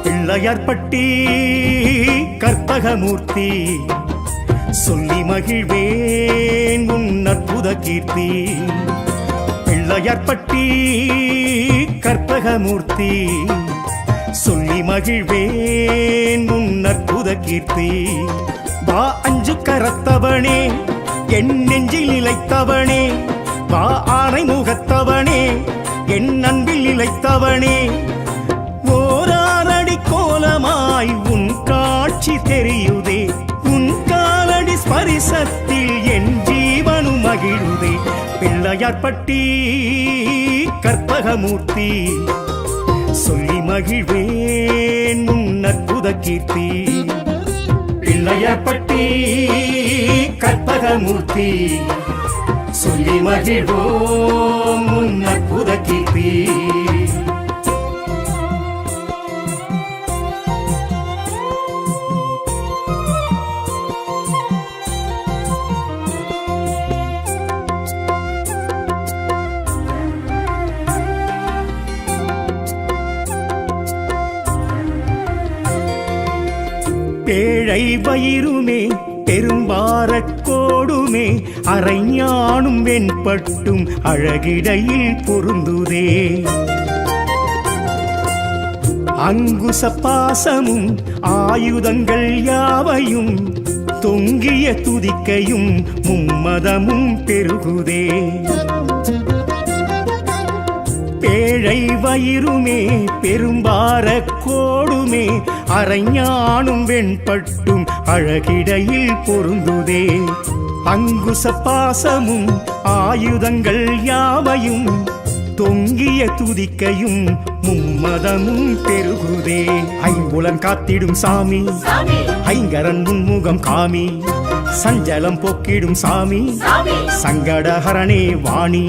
பிள்ளையார்பட்டி கற்பகமூர்த்தி சொல்லி மகிழ்வேன் உன் அற்புத கீர்த்தி. பிள்ளையார்பட்டி கற்பகமூர்த்தி சொல்லி மகிழ்வேன் உன் அற்புத கீர்த்தி. வா அஞ்சு கரத்தவனே என் நெஞ்சில் நிலைத்தவனே, வா ஆனை முகத்தவனே என் அன்பில் நிலைத்தவனே. ஓரானடி கோலமாய் உன் காட்சி தெரியுதே, உன் காலடி ஸ்பரிசத்தில் என் ஜீவனு மகிழுதே. பிள்ளையார்பட்டி கற்பகமூர்த்தி சொல்லி மகிழ்வேன் உன் அற்புத கீர்த்தி. பிள்ளையார்பட்டி கற்பகமூர்த்தி சொல்லி மகிழ்வோம் உன் அற்புத கீர்த்தி. பேழை வயிறுமே பெரும்பாரக்கோடுமே அரைஞானும் வெண்பட்டும் அழகிடையில் பொருந்துதே. அங்குச பாசமும் ஆயுதங்கள் யாவையும் தொங்கிய துதிக்கையும் மும்மதமும் பெருகுதே. பேழை வயிறுமே பெரும்பாரக்கோடுமே அரைஞானும் வெண்பட்டும் அழகிடையில் பொருந்துதே. அங்குச பாசமும் ஆயுதங்கள் யாவையும் தொங்கிய துதிக்கையும் மும்மதமும் பெருகுதே. ஐம்புலன் காத்திடும் சாமி ஐங்கரன் முன்முகம் காமி, சஞ்சலம் போக்கிடும் சாமி சங்கடஹரணே வாணி.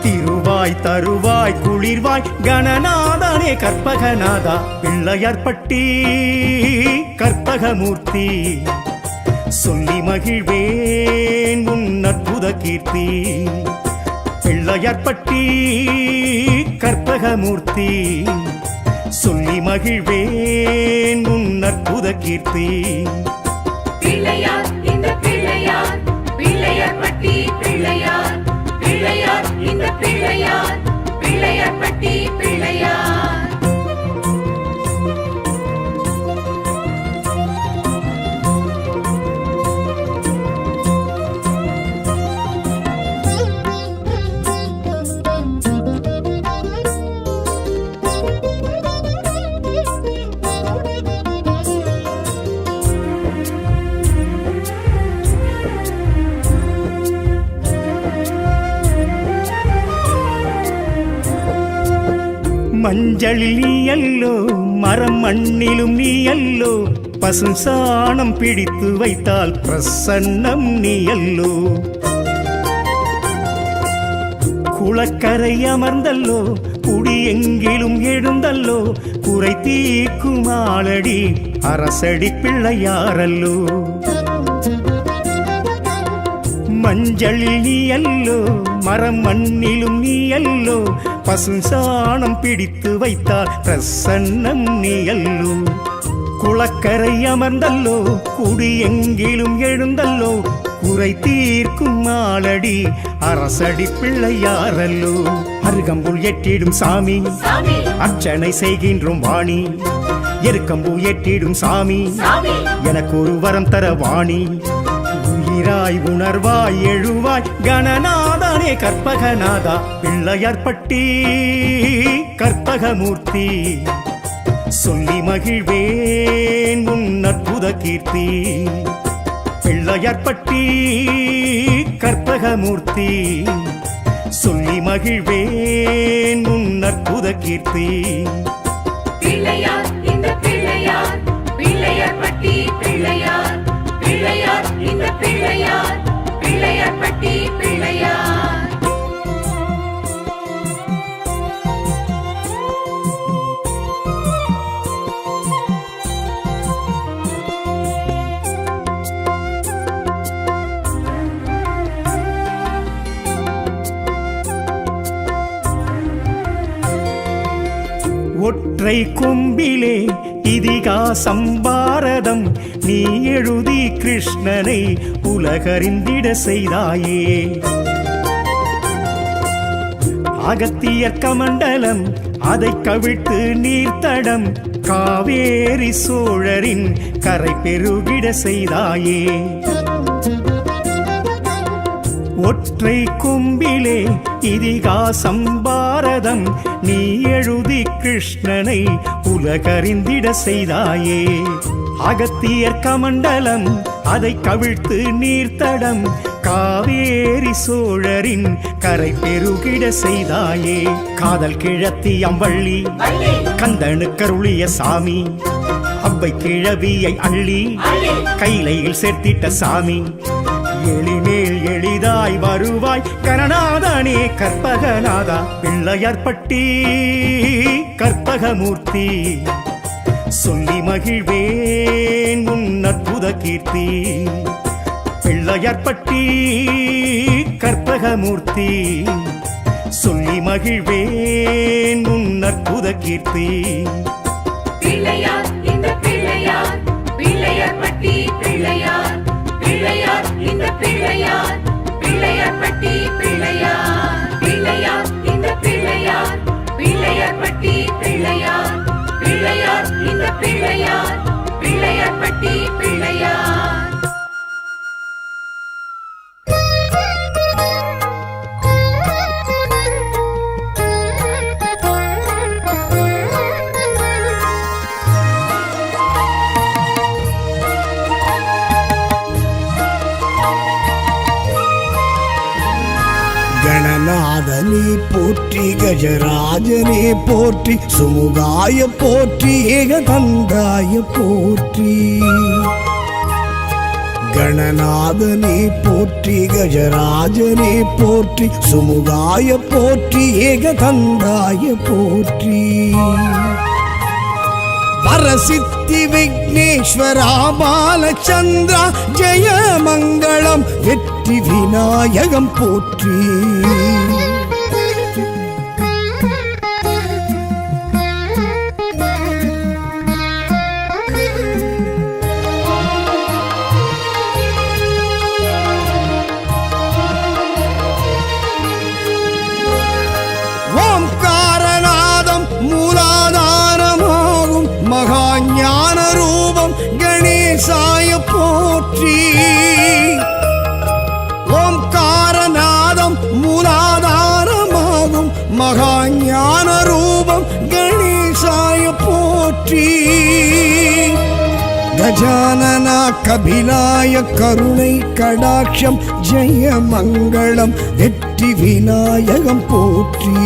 திருவாய் தருவாய் குளிர்வாய் கணநாதனே கற்பகநாதா. பிள்ளையார்பட்டி கற்பகமூர்த்தி சொல்லி மகிழ்வேன் உன் அற்புத கீர்த்தி. பிள்ளையார்பட்டி கற்பகமூர்த்தி சொல்லி மகிழ்வேன் உன் அற்புத கீர்த்தி. பிள்ளையார் இந்த பிள்ளையார் பிள்ளையார்பட்டி பிள்ளையார், பிள்ளையார் இந்த பிள்ளையார் பிள்ளையார்பட்டி பிள்ளையார். மஞ்சளில் நீயல்லோ மரம் மண்ணிலும் நீயல்லோ, பசும் சாணம் பிடித்து வைத்தால் பிரசன்னம் நீயல்லோ. குளக்கரை அமர்ந்தல்லோ குடி எங்கிலும் எழுந்தல்லோ, குறை தீர்க்கும் ஆளடி அரசடி பிள்ளையாரல்லோ. மஞ்சளில் நீயல்லோ மரம் மண்ணிலும் நீயல்லோ, பசும் சாணம் பிடித்து வைத்தால் பிரசன்னம் நீயல்லோ. குளக்கரை அமர்ந்தல்லோ குடி எங்கிலும் எழுந்தல்லோ, குறை தீர்க்கும் ஆளடி அரசடி பிள்ளையாரல்லோ. அருகம்புல் ஏற்றிடும் சாமி அர்ச்சனை செய்கின்றோம் வாணி, எருக்கம்பூ ஏற்றிடும் சாமி எனக்கு ஒரு வரம் தர வாணி. உயிராய் உணர்வாய் எழுவாய் கணநாதனே கற்பகநாதா. பிள்ளையார்பட்டி கற்பகமூர்த்தி சொல்லி மகிழ்வேன் உன் அற்புத கீர்த்தி. பிள்ளையார்பட்டி கற்பகமூர்த்தி சொல்லி மகிழ்வேன் உன் அற்புத கீர்த்தி. பிள்ளையார் இந்த பிள்ளையார் பிள்ளையார்பட்டி பிள்ளையார், பிள்ளையார் இந்த பிள்ளையார் பிள்ளையார்பட்டி பிள்ளையார். ஒற்றை கொம்பிலே இதிகாசம் பாரதம் நீ எழுதி கிருஷ்ணனை உலகறிந்திட செய்தாயே. அகத்தியர் கமண்டலம் அதை கவிழ்த்து நீர்த்தடம் காவேரி சோழரின் கரை பெருகிட செய்தாயே. ஒற்றை கொம்பிலே இதிகாசம் பாரதம் நீ எழுதி கிருஷ்ணனை உலகறிந்திட செய்தாயே. அகத்தியர் கமண்டலம் அதை கவிழ்த்து நீர்த்தடம் காவேரி சோழரின் கரை பெருகிட செய்தாயே. காதல் கிழத்தி அம்பள்ளி கந்தனு கருளிய சாமி அவ்வை கிழவியை அள்ளி கைலையில் சேர்த்திட்ட சாமி. எளிமேல் எளிதாய் வருவாய் கரணாதனே கற்பகநாதா பிள்ளையார்பட்டி கற்பகமூர்த்தி. சொல்லி மகிழ்வேன் உன் அற்புத கீர்த்தி. பிள்ளையார்பட்டி கற்பகமூர்த்தி. சொல்லி மகிழ்வேன் உன் அற்புத கீர்த்தி. பிள்ளையார் இந்த பிள்ளையார் பிள்ளையார்பட்டி பிள்ளையார். பிள்ளையார் இந்த பிள்ளையார் பிள்ளையார்பட்டி பிள்ளையார். பிள்ளையார் இந்த பிள்ளையார் பிள்ளையார்பட்டி பிள்ளையார். பிள்ளையார் இந்த பிள்ளையார் பிள்ளையார்பட்டி பிள்ளையார். கணநாதனே போற்றி கஜராஜனே போற்றி சுமுகாய போற்றி ஏகதந்தாய போற்றி. கணநாதனே போற்றி கஜராஜனே போற்றி சுமுகாய போற்றி ஏகதந்தாய போற்றி. வரசித்தி விக்னேஸ்வரா பாலச்சந்திரா ஜெய மங்களம் வெற்றி விநாயகம் போற்றி. ஓம்காரநாதம் மூலாதாரமாகும் மகாஞான ரூபம் கணேசாய போற்றி. ஓம்காரநாதம் மூலாதாரமாகும் மகாஞான ரூபம் கணேசாய போற்றி. கஜானனா கபிலாய கருணை கடாட்சம் ஜெய மங்களம் வெற்றி விநாயகம் போற்றி.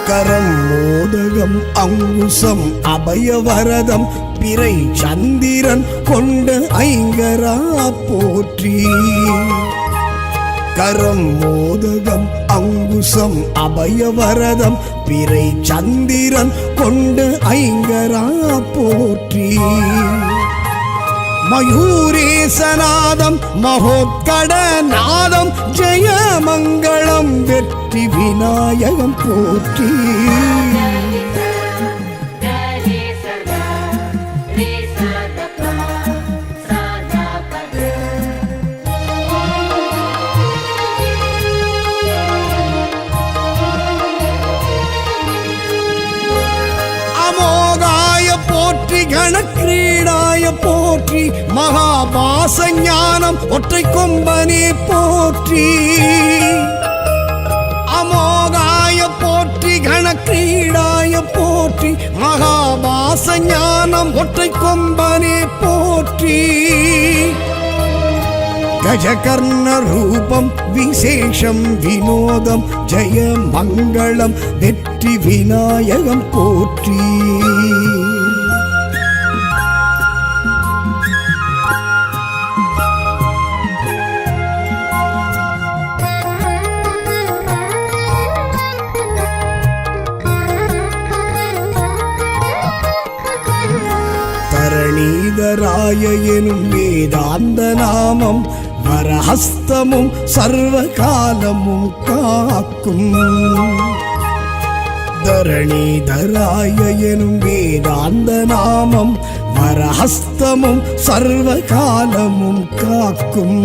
கரம் மோதகம் அங்குசம் அபயவரதம் பிறை சந்திரன் கொண்ட ஐங்கரா போற்றி. கரம் மோதகம் அங்குசம் அபயவரதம் பிறை சந்திரன் கொண்ட ஐங்கரா போற்றி. மயூரேசநாதம் மகோத்கடநாதம் ஜெய மங்களம் வெற்றி விநாயகம் போற்றி. அமோகாய போற்றி கணக்கிரீடாய போற்றி. மகாபாச ஞானம் ஒற்றை கொம்பனே போற்றி. அமோகாய போற்றி கணக்கிரீடாய போற்றி. மகாபாச ஞானம் ஒற்றை கொம்பனே போற்றி. கஜகர்ண ரூபம் விசேஷம் வினோதம் ஜெய மங்களம் வெற்றி விநாயகம் போற்றி. தரணீதராய எனும் வேதாந்த நாமம் வரஹஸ்தமும் சர்வ காலமும் காக்கும். தரணீதராய எனும் வேதாந்த நாமம் வரஹஸ்தமும் சர்வ காலமும் காக்கும்.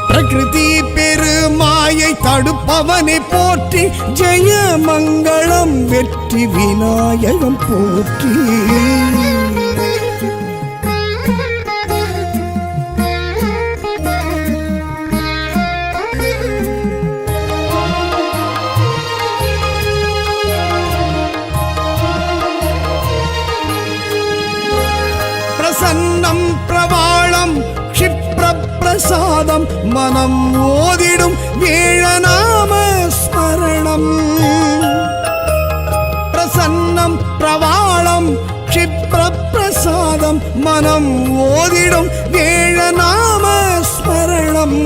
பிரகிருதி பெருமாயை தடுப்பவனை போற்றி ஜெய மங்களம் வெற்றி விநாயகம் போற்றி. பிரசன்னம் பிரவாளம் பிரசாதம் மனம் ஓதிடும் வேழநாம ஸ்மரணம். பிரசன்னம் பிரவாளம் க்ஷிப்ர பிரசாதம் மனம் ஓதிடும் வேழநாம ஸ்மரணம்.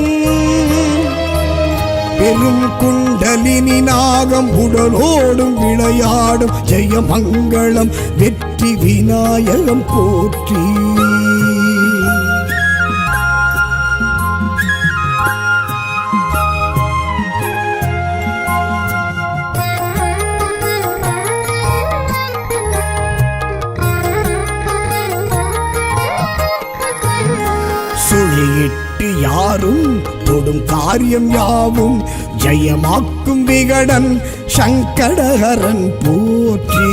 பெரும் குண்டலினி நாகம் உடலோடும் விளையாடும் ஜெயமங்களம் வெற்றி விநாயகம் போற்றி. சுழியிட்டு யாரும் தொடும் காரியம் யாவும் ஜெயமாக்கும் விகடன் சங்கடஹரன் போற்றி.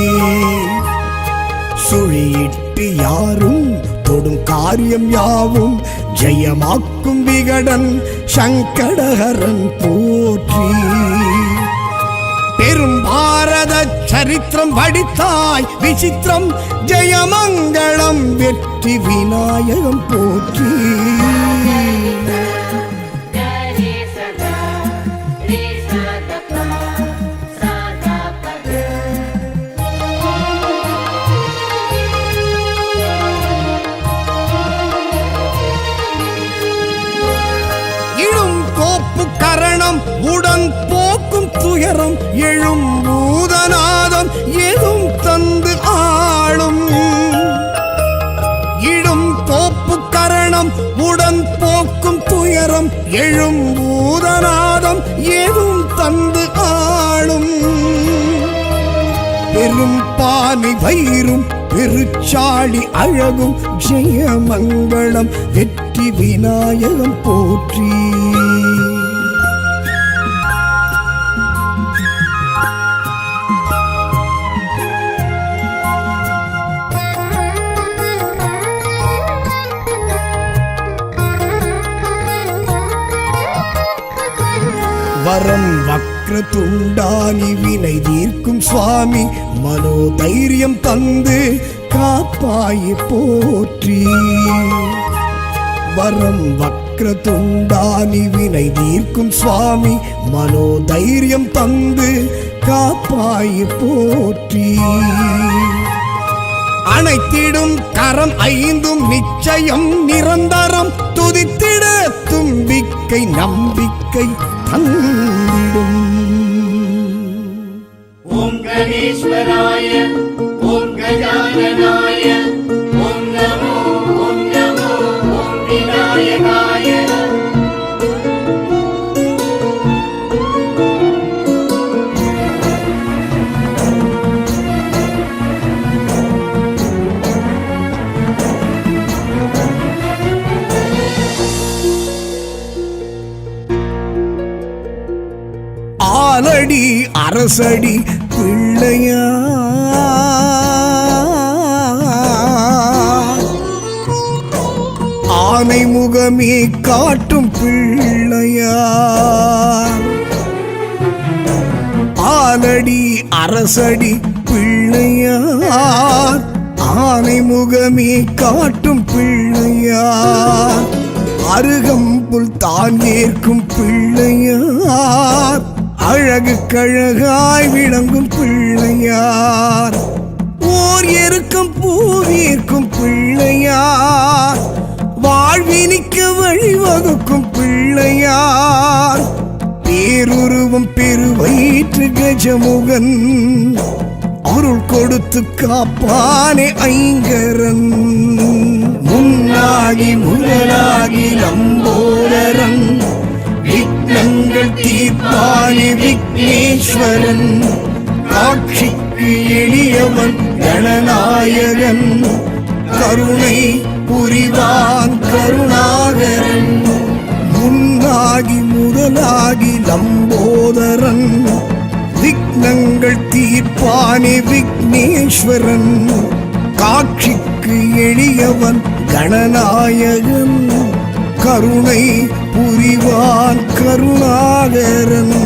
சுழியிட்டு யாரும் தொடும் காரியம் யாவும் ஜெயமாக்கும் விகடன் சங்கடஹரன் போற்றி. பெரும் பாரத சரித்திரம் வடித்தாய் விசித்திரம் ஜெயமங்களம் வெற்றி விநாயகம் போற்றி. இடும் கோப்பு கரணம் உடன் போக்கும் துயரம் எழும் பூதநாதம் எதும் தந்து ஆளும். இடும் கோப்பு கரணம் உடன் போக்கும் துயரம் எழும் பூதநாதம் எதும் தந்து ஆளும். பெரும் பானை வயிறும் பெருச்சாளி அழகும் ஜெயமங்களம் வெற்றி விநாயகம் போற்றி. வரம் வக்ர துண்டானி வினை தீர்க்கும் சுவாமி மனோதைரியம் தந்து காப்பாய் போற்றி. வரம் வக்ர துண்டானி வினை தீர்க்கும் சுவாமி மனோதைரியம் தந்து காப்பாய் போற்றி. அனைத்திடும் கரம் ஐந்தும் நிச்சயம் நிரந்தரம் துதித்திட தும்பிக்கை நம்பிக்கை தந்திடும். ஓம் கணேஸ்வராய ஓம் கஜானனாய ஓம் நமோ ஓம் விநாயகாய. ஆலடி அரசடி பிள்ளையா ஆனை முகமே காட்டும் பிள்ளையா. ஆலடி அரசடி பிள்ளையா ஆனை முகமே காட்டும் பிள்ளையா. அருகம்புல் தான் ஏற்கும் பிள்ளையார் அழகு கழகாய் விளங்கும் பிள்ளையார். ஓர் எருக்கம் பூவிற்கும் பிள்ளையார் வாழ்வினிக்க வழிவகுக்கும் பிள்ளையார். பேருருவம் பெருவயிற்று கஜமுகன் அருள் கொடுத்து காப்பானே ஐங்கரன். முன்னாகி முதலாகி லம்போதரன், விக்னங்கள் தீர்ப்பானே விக்னேஸ்வரன். காட்சிக்கு எளியவன் கணநாயகன், கருணை புரிவான் கருணாகரன். முன்னாகி முதலாகி லம்போதரன், விக்னங்கள் தீர்ப்பானே விக்னேஸ்வரன். காட்சிக்கு எளியவன் கணநாயகன், கருணை புரிவான் கருணாகரன்.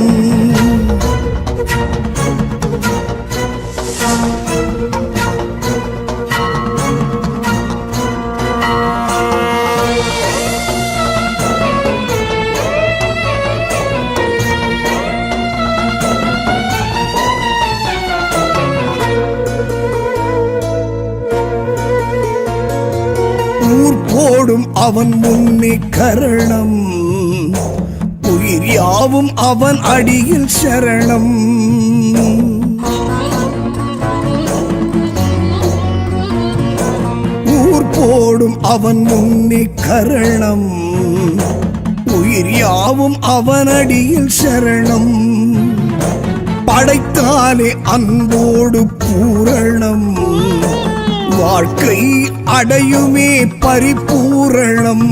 போடும் அவன் முன்னே கரணம், உயிர் யாவும் அவன் அடியில் சரணம். ஊர் போடும் அவன் முன்னே கரணம், உயிர் யாவும் அவன் அடியில் சரணம். படைத்தாலே அன்போடு பூரணம், வாழ்க்கை அடையுமே பரிபூரணம்.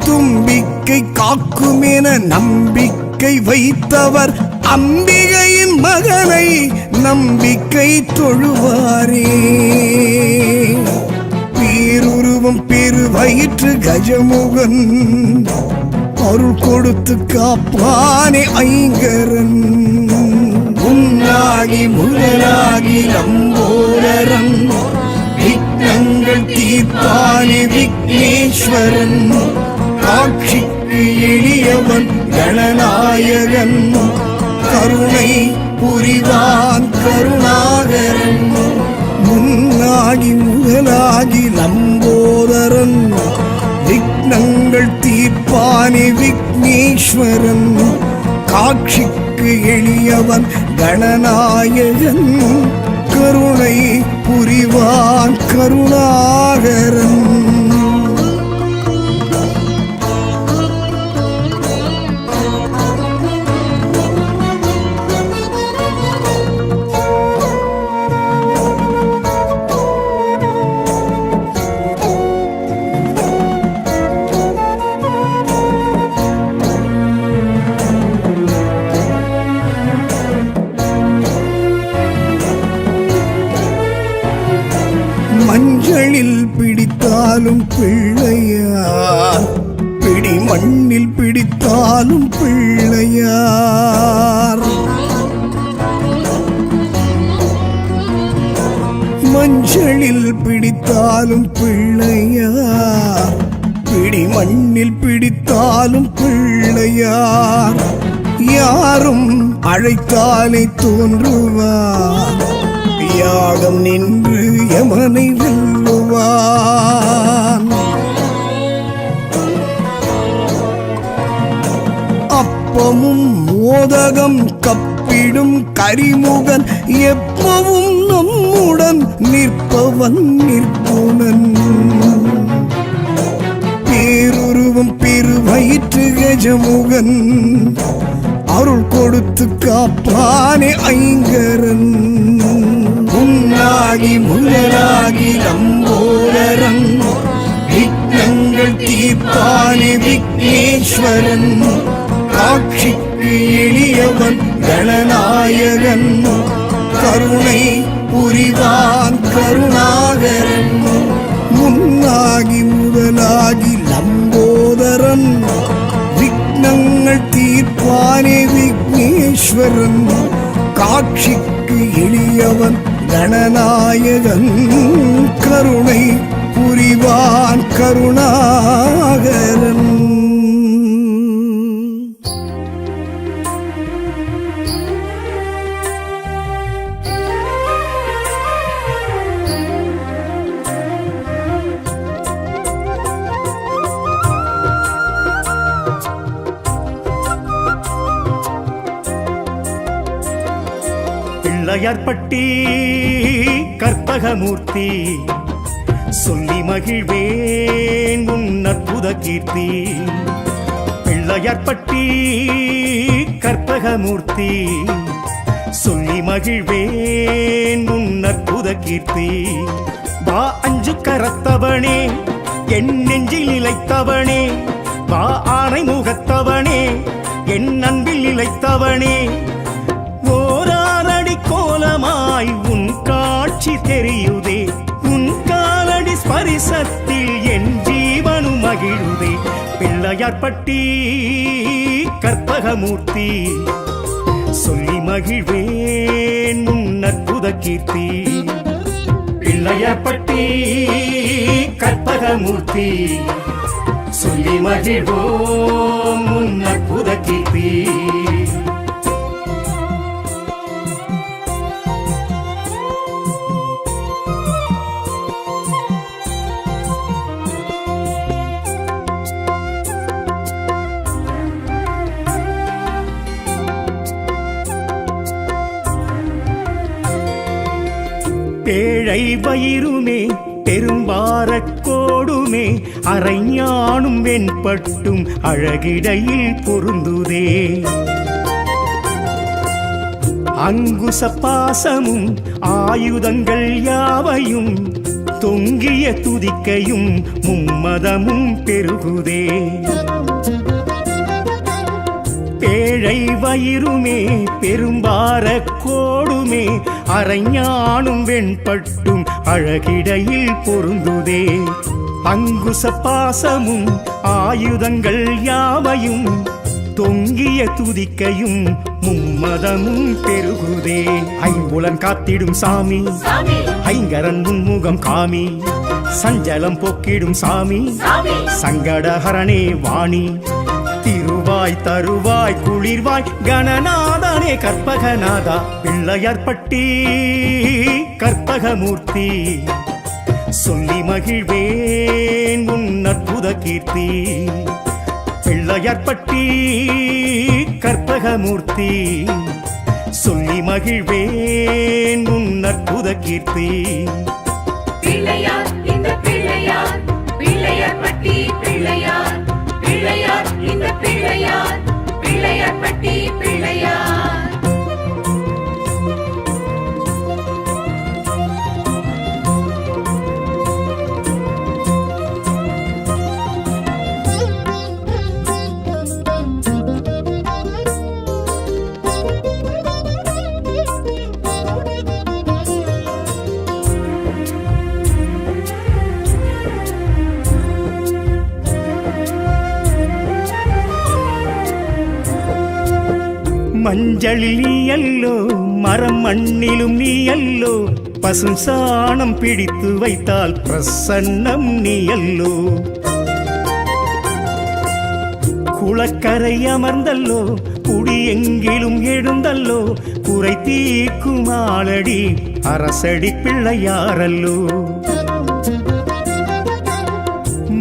தும்பிக்கை காக்குமென நம்பிக்கை வைத்தவர், அம்பிகையின் மகனை நம்பிக்கை தொழுவாரே. பேருருவம் பெருவயிற்று கஜமுகன், அருள் கொடுத்து காப்பானே ஐங்கரன். முன்னாகி முதலாகி லம்போதரன், விக்னங்கள் தீர்ப்பானே விக்னேஸ்வரன். காட்சிக்கு எளியவன் கணநாயகன், கருணை புரிவான் கருணாகரன். முன்னாகி முதலாகி லம்போதரன், விக்னங்கள் தீர்ப்பானே விக்னேஸ்வரன். காட்சிக்கு எளியவன் கணநாயகன், கருணை புரிவான் கருணாகரன். மஞ்சளில் பிடித்தாலும் பிள்ளையார், பிடி மண்ணில் பிடித்தாலும் பிள்ளையார். மஞ்சளில் பிடித்தாலும் பிள்ளையார், பிடி மண்ணில் பிடித்தாலும் பிள்ளையார். யாரும் அழைத்தாலே தோன்றுவார், யாகம் நின்று யமனை வெல்லுவான். அப்பமும் மோதகம் கப்பிடும் கரிமுகன், எப்பவும் நம்முடன் நிற்பவன் நிற்புனன். பேருருவம் பெருவயிற்று கஜமுகன், அருள் கொடுத்து காப்பானே ஐங்கரன். முன்னாகி முதலாகி லம்போதரன், விக்னங்கள் தீர்ப்பானே விக்னேஸ்வரன். காட்சிக்கு எளியவன் கணநாயகன், கருணை புரிவான் கருணாகரன். முன்னாகி முதலாகி லம்போதரன், விக்னங்கள் தீர்ப்பானே விக்னேஸ்வரன். காட்சிக்கு எளியவன் கணநாயகன், கருணை புரிவான் கருணாகரன். பிள்ளையார்பட்டி கற்பகமூர்த்தி சொல்லி மகிழ்வேன் உன் அற்புத கீர்த்தி. பிள்ளையார்பட்டி கற்பகமூர்த்தி சொல்லி மகிழ்வேன் உன் அற்புத கீர்த்தி. வா அஞ்சு கரத்தவனே என் நெஞ்சில் நிலைத்தவனே, வா ஆனை முகத்தவனே என் அன்பில் நிலைத்தவனே. ஓராரடி கோலமாய் உன் காட்சி தெரியுதே, உன் காலடி ஸ்பரிசத்தில் என் ஜீவனு மகிழுதே. பிள்ளையார்பட்டி கற்பகமூர்த்தி சொல்லி மகிழ்வேன் உன் அற்புத கீர்த்தி. பிள்ளையார்பட்டி கற்பகமூர்த்தி சொல்லி மகிழ்வோம் உன் அற்புத கீர்த்தி. பேழை வயிறுமே பெரும்பாரக்கோடுமே அரைஞானும் வெண்பட்டும் அழகிடையில் பொருந்துதே. அங்குச பாசமும் ஆயுதங்கள் யாவையும் தொங்கிய துதிக்கையும் மும்மதமும் பெருகுதே. பேழை வயிறுமே பெரும்பாரக்கோடுமே அரைஞானும் வெண்பட்டும் அழகிடையில் பொருந்துதே. அங்குச பாசமும் ஆயுதங்கள் யாவையும் தொங்கிய துதிக்கையும் மும்மதமும் பெருகுதே. ஐம்புலன் காத்திடும் சாமி ஐங்கரன் முன்முகம் காமி, சஞ்சலம் போக்கிடும் சாமி சங்கடஹரணே வாணி. திருவாய் தருவாய் குளிர்வாய் கணநாதனே கற்பகநாதா. பிள்ளையார்பட்டி கற்பகமூர்த்தி சொல்லி மகிழ்வேன் உன் அற்புத கீர்த்தி. பிள்ளையார்பட்டி கற்பகமூர்த்தி சொல்லி மகிழ்வேன் உன் அற்புத கீர்த்தி. பிள்ளையார் இந்த பிள்ளையார், பிள்ளையார்பட்டி பிள்ளையார், பிள்ளையார் இந்த பிள்ளையார், பிள்ளையார்பட்டி பிள்ளையார். மஞ்சளில் நீயல்லோ மரம் மண்ணிலும் நீயல்லோ, பசும் சாணம் பிடித்து வைத்தால் பிரசன்னம் நீயல்லோ. குளக்கரை அமர்ந்தல்லோ குடி எங்கிலும் எழுந்தல்லோ, குறை தீர்க்கும் ஆளடி அரசடி பிள்ளையாரல்லோ.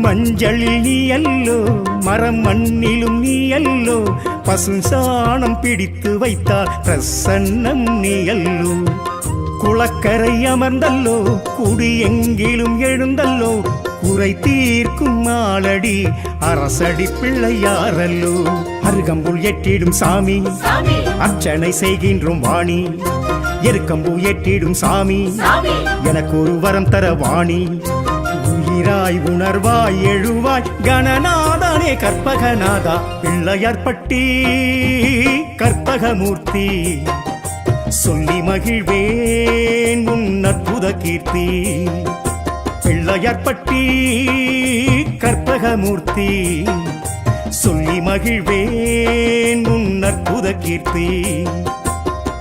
மஞ்சளில் நீயல்லோ மரம் மண்ணிலும் நீயல்லோ, பசும் சாணம் பிடித்து வைத்தால் பிரசன்னம் நீயல்லோ. குளக்கரை அமர்ந்தல்லோ குடி எங்கிலும் எழுந்தல்லோ, குறை தீர்க்கும் ஆளடி அரசடி பிள்ளையாரல்லோ. அருகம்புல் ஏற்றிடும் சாமி அர்ச்சனை செய்கின்றோம் வாணி, எருக்கம்பூ ஏற்றிடும் சாமி எனக்கு ஒரு வரம் தர வாணி. உயிராய் உணர்வாய் எழுவாய் கணநாதனே கற்பகநாதா. பிள்ளையார்பட்டி கற்பகமூர்த்தி சொல்லி மகிழ்வேன் உன் அற்புத கீர்த்தி. பிள்ளையார்பட்டி கற்பகமூர்த்தி சொல்லி மகிழ்வேன் உன் அற்புத கீர்த்தி.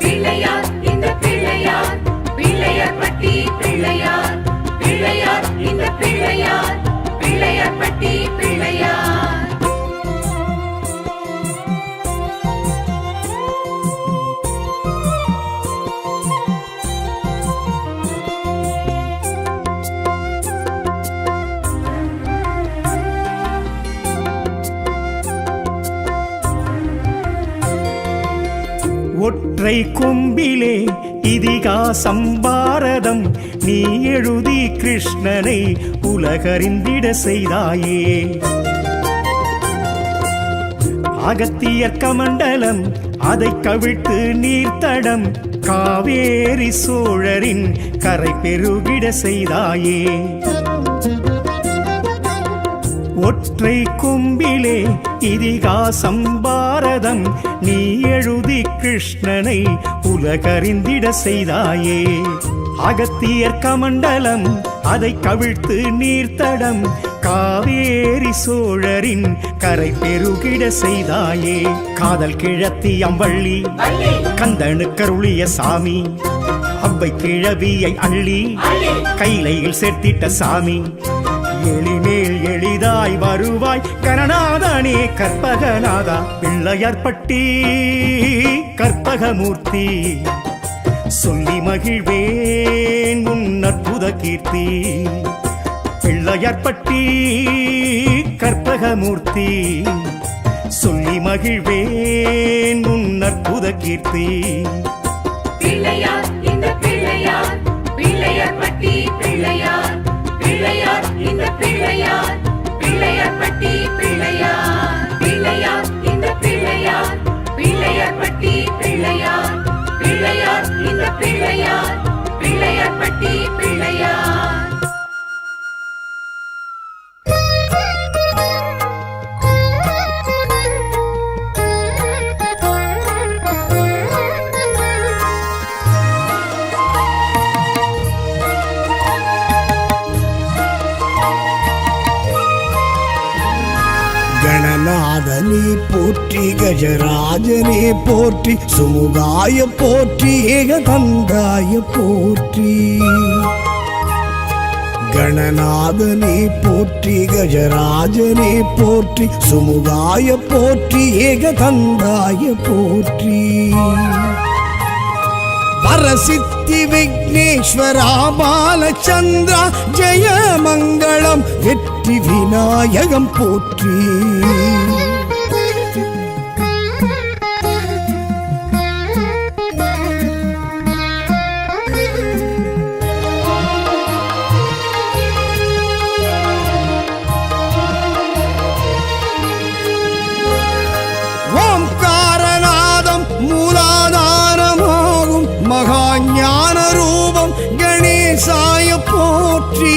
பிள்ளையார் இந்த பிள்ளையார், பிள்ளையார்பட்டி பிள்ளையார், பிள்ளையார் இந்த பிள்ளையார், பிள்ளையார்பட்டி பிள்ளையார். ஒற்றை கொம்பிலே இதிகாசம் பாரதம் நீ எழுதி கிருஷ்ணனை உலகறிந்திட செய்தாயே. அகத்தியர் கமண்டலம் அதை கவிழ்த்து நீர்த்தடம் காவேரி சோழரின் கரை பெருகிட செய்தாயே. ஒற்றை கொம்பிலே இதிகாசம் பாரதம் நீ எழுதி கிருஷ்ணனை உலகறிந்திட செய்தாயே. அகத்தியர் கமண்டலம் அதை கவிழ்த்து நீர்த்தடம் காவேரி சோழரின் கரை பெருகிட செய்தாயே. காதல் கிழத்தி அம்பள்ளி கந்தனு கருளிய சாமி அவ்வை கிழவியை அள்ளி கைலையில் சேர்த்திட்ட சாமி. எளிமேல் எளிதாய் வருவாய் கரணாதனே கற்பகநாதா பிள்ளையார்பட்டி கற்பகமூர்த்தி. சொல்லி மகிழ்வேன் உன் அற்புத கீர்த்தி. பிள்ளையார்பட்டி கற்பகமூர்த்தி. சொல்லி மகிழ்வேன் உன் அற்புத கீர்த்தி. பிள்ளையார் இந்த பிள்ளையார் பிள்ளையார்பட்டி பிள்ளையார் பிள்ளையார் இந்த பிள்ளையார் பிள்ளையார்பட்டி பிள்ளையார் பிள்ளையார் இந்த பிள்ளையார் பிள்ளையார்பட்டி பிள்ளையார் பிள்ளையார் இந்த பிள்ளையார் பிள்ளையார்பட்டி பிள்ளையார். கணநாதனே போற்றி கஜராஜனே போற்றி சுமுகாய போற்றி ஏகதந்தாய போற்றி. கணநாதனே போற்றி கஜராஜனே போற்றி சுமுகாய போற்றி ஏகதந்தாய போற்றி. வரசித்தி விக்னேஸ்வரா பாலச்சந்திரா ஜெய மங்களம் வெற்றி விநாயகம் போற்றி. ஓம்காரநாதம் மூலாதாரமாகும் மகாஞான ரூபம் கணேசாய போற்றி.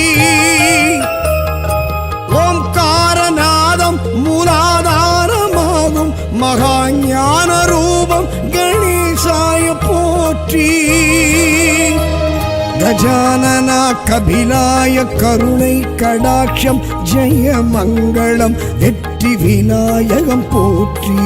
ஓம்காரநாதம் மூலாதாரமாகும் மகாஞான ரூபம் கணேசாய போற்றி. கஜானனா கபிலாய கருணை கடாட்சம் ஜெய மங்களம் வெற்றி விநாயகம் போற்றி.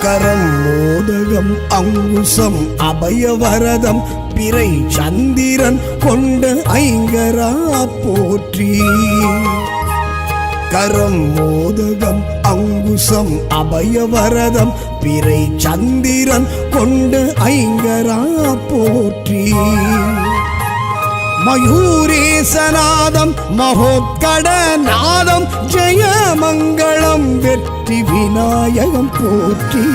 கரம் மோதகம் அங்குசம் அபயவரதம் பிறை சந்திரன் கொண்ட ஐங்கரா போற்றி. கரம் மோதகம் அங்குசம் அபயவரதம் பிறை சந்திரன் கொண்ட ஐங்கரா போற்றி. மயூரேசநாதம் மகோத்கடநாதம் ஜெய மங்களம் வெற்றி விநாயகம் போற்றி.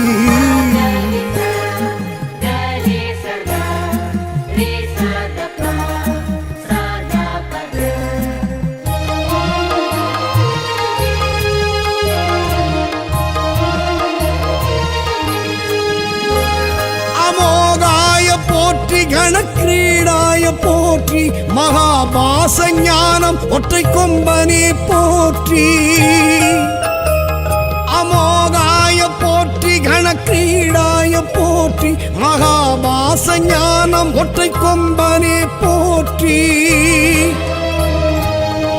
அமோகாய போற்றி கணக்கிரீடாய போற்றி மகாபாச ஞானம் ஒற்றை கொம்பனே போற்றி. அமோகாய போற்றி கணக்கிரீடாய போற்றி மகாபாச ஞானம் ஒற்றை கொம்பனே போற்றி.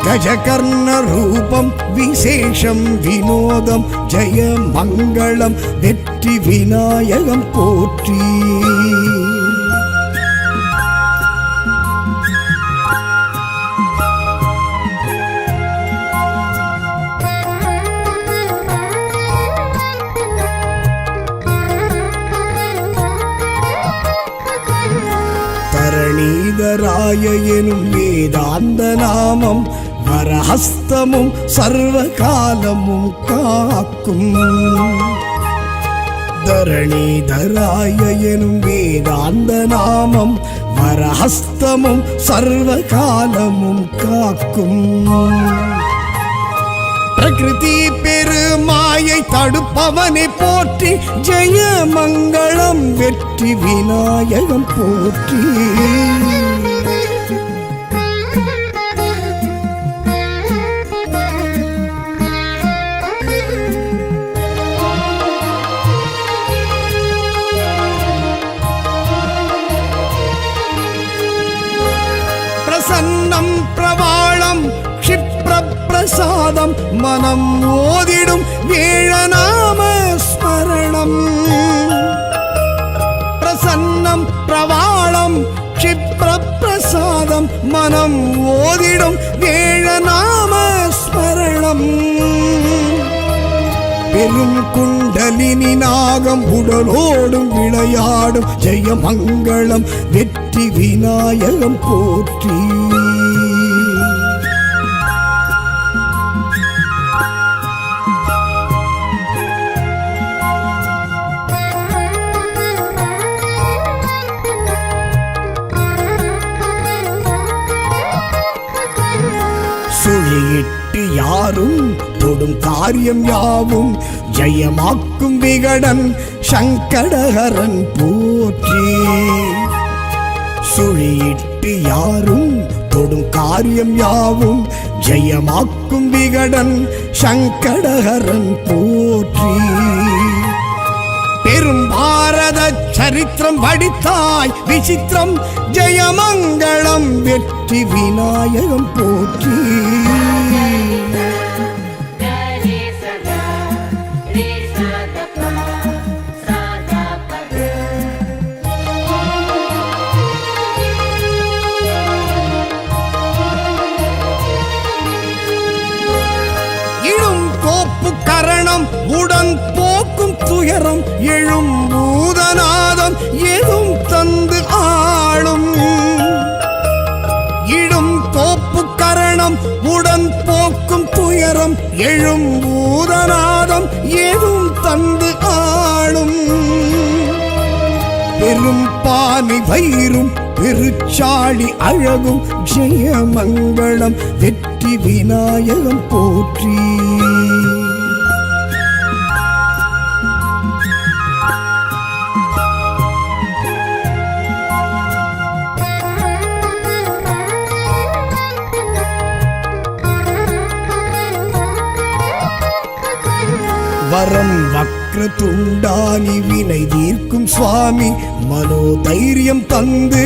கஜகர்ண ரூபம் விசேஷம் வினோதம் ஜெய மங்களம் வெற்றி விநாயகம் போற்றி. முரளிதராய எனும் வேதாந்த நாமம் வரஹஸ்தமும் சர்வ காலமும் காக்கும். தரணிதராய எனும் வேதாந்த நாமம் வரஹஸ்தமும் சர்வ காலமும் காக்கும். பிரகிருதி பெருமாயை தடுப்பவனை போற்றி ஜெய மங்களம் வெற்றி விநாயகம் போற்றி. பிரசன்னம் பிரவாளம் பிரசாதம் மனம் ஓதிடும் வேழநாம ஸ்மரணம். பிரசன்னம் பிரவாளம் க்ஷிப்ர பிரசாதம் மனம் ஓதிடும் வேழநாம ஸ்மரணம். பெரும் குண்டலினி நாகம் உடலோடும் விளையாடும் ஜெயமங்களம் வெற்றி விநாயகம் போற்றி. சுழியிட்டு யாரும் தொடும் காரியம் யாவும் ஜெயமாக்கும் விகடன் சங்கடஹரன் போற்றி. சுழியிட்டு யாரும் தொடும் காரியம் யாவும் ஜெயமாக்கும் விகடன் சங்கடஹரன் போற்றி. பெரும் பாரத சரித்திரம் வடித்தாய் விசித்திரம் ஜெயமங்களம் வெற்றி விநாயகம் போற்றி. உடன் போக்கும் துயரம் எழும் பூதநாதம் எதும் தந்து ஆளும். இடும் தோப்பு கரணம் உடன் போக்கும் துயரம் எழும் பூதநாதம் எதும் தந்து ஆளும். பெரும் பானை வயிறும் பெருச்சாளி அழகும் ஜெயமங்களம் வெற்றி விநாயகம் போற்றி. வரம் வக்ர துண்டானி வினை தீர்க்கும் சுவாமி மனோதைரியம் தந்து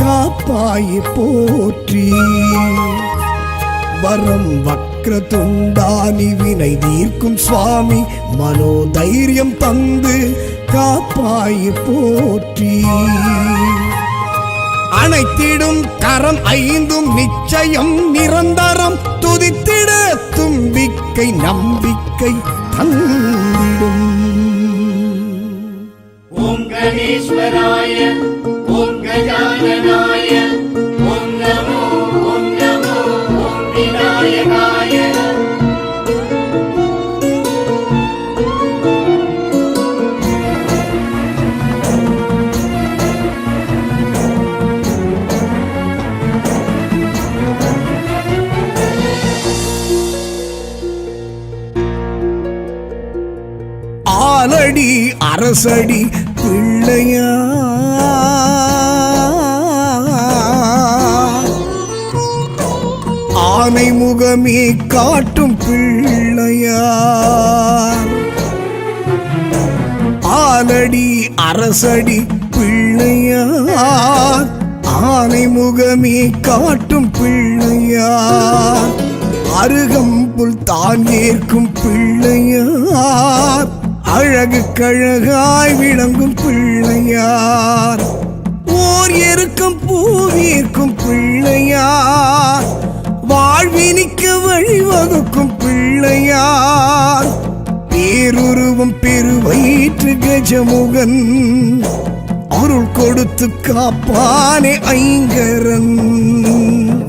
காப்பாய் போற்றி. வரம் வக்ர துண்டானி வினை தீர்க்கும் சுவாமி மனோதைரியம் தந்து காப்பாய் போற்றி. அனைத்திடும் கரம் ஐந்தும் நிச்சயம் நிரந்தரம் துதித்திட தும்பிக்கை நம்பிக்கை தந்திடும். ஓம் கணேஸ்வராய ஓம் கஜானனாய ஓம் நமோ ஓம் விநாயகாய. ஆலடி அரசடி பிள்ளையா ஆனை முகமே காட்டும் பிள்ளையா. ஆலடி அரசடி பிள்ளையா ஆனை முகமே காட்டும் பிள்ளையா. அருகம்புல் தான் ஏற்கும் பிள்ளையார் அழகு கழகாய் விளங்கும் பிள்ளையார். ஓர் எருக்கம் பூவிற்கும் பிள்ளையார் வாழ்வினிக்க வழிவகுக்கும் பிள்ளையார். பேருருவம் பெருவயிற்று கஜமுகன் அருள் கொடுத்து காப்பானே ஐங்கரன்.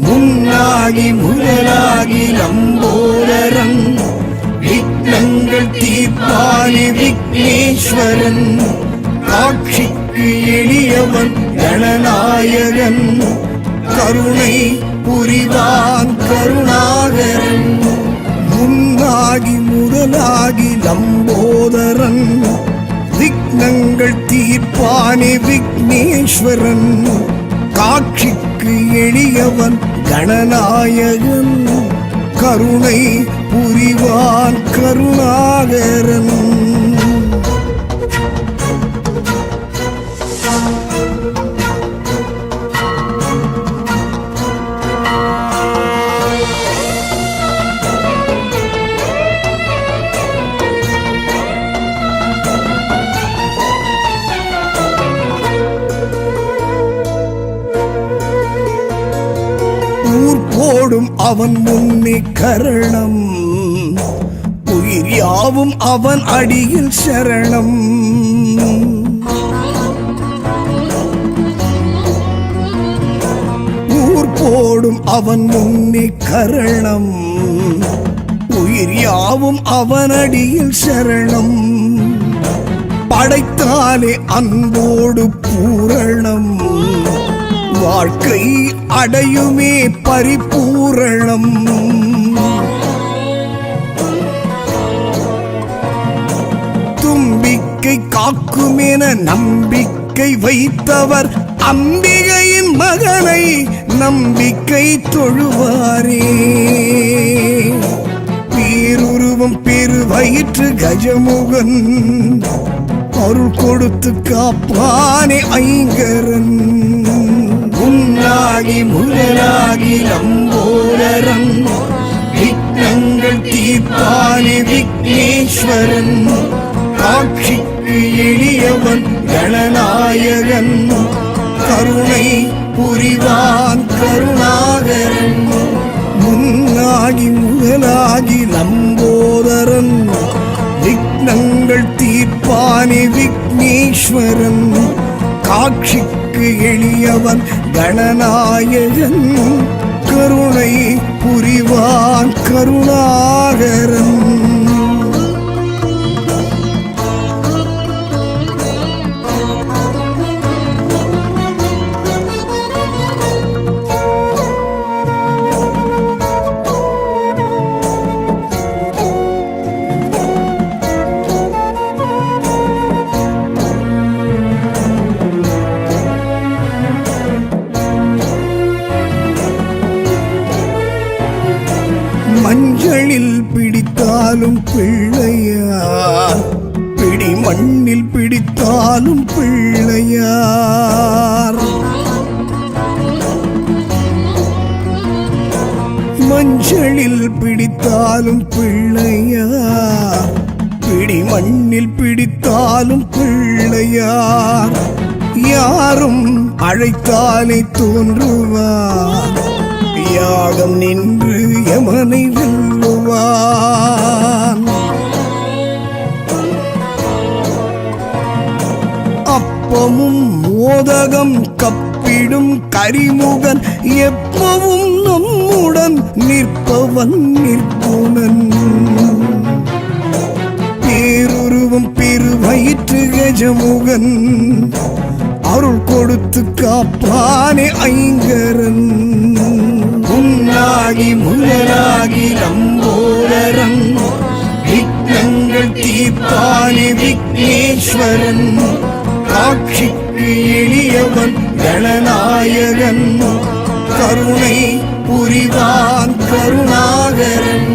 முன்னாகி முதலாகி லம்போதரன், விக்னங்கள் தீர்ப்பானே விக்னேஸ்வரன். காட்சிக்கு எளியவன் கணநாயகன், கருணை புரிவான் கருணாகரன். முன்னாகி முதலாகி லம்போதரன், விக்னங்கள் தீர்ப்பானே விக்னேஸ்வரன். காட்சிக்கு எளியவன் கணநாயகன், கருணை புரிவான் கருணாகரன். போடும் அவன் முன்னே கரணம், உயிர் யாவும் அவன் அடியில் சரணம். ஊர் போடும் அவன் முன்னே கரணம், உயிர் யாவும் அவன் அடியில் சரணம். படைத்தாலே அன்போடு பூரணம், வாழ்க்கை அடையுமே பரிபூரணம். தும்பிக்கை காக்குமென நம்பிக்கை வைத்தவர், அம்பிகையின் மகனை நம்பிக்கை தொழுவாரே. பேருருவம் பெருவயிற்று கஜமுகன், அருள் கொடுத்து காப்பானே ஐங்கரன். முன்னாகி முதலாகி லம்போதரன், விக்னங்கள் தீர்ப்பானே விக்னேஸ்வரன். காட்சிக்கு எளியவன் கணநாயகன், கருணை புரிவான் கருணாகரன். முன்னாகி முதலாகி லம்போதரன், விக்னங்கள் தீர்ப்பானே விக்னேஸ்வரன். காட்சிக்கு எளியவன் கணநாயகன், கருணை புரிவான் கருணாகரன். மஞ்சளில் பிடித்தாலும் பிள்ளையார், பிடி மண்ணில் பிடித்தாலும் பிள்ளையார். மஞ்சளில் பிடித்தாலும் பிள்ளையார், பிடி மண்ணில் பிடித்தாலும் பிள்ளையார். யாரும் அழைத்தாலே தோன்றுவார், யாகம் நின்று யமனை வெல்லுவான். அப்பமும் மோதகம் கப்பிடும் கரிமுகன், எப்பவும் நம்முடன் நிற்பவன் நிற்புணன். பேருருவம் பெருவயிற்று கஜமுகன், அருள் கொடுத்து காப்பானே ஐங்கரன். முன்னாகி முதலாகி லம்போதரன், விக்னங்கள் தீர்ப்பானே விக்னேஸ்வரன். காட்சிக்கு எளியவன் கணநாயகன், கருணை புரிவான் கருணாகரன்.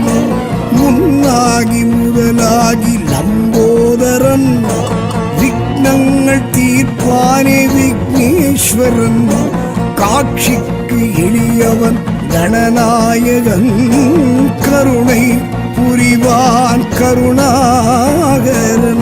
முன்னாகி முதலாகி லம்போதரன், விக்னங்கள் தீர்ப்பானே விக்னேஸ்வரன். காட்சிக்கு எளியவன் கணநாயகன், கருணை புரிவான் கருணாகரன்.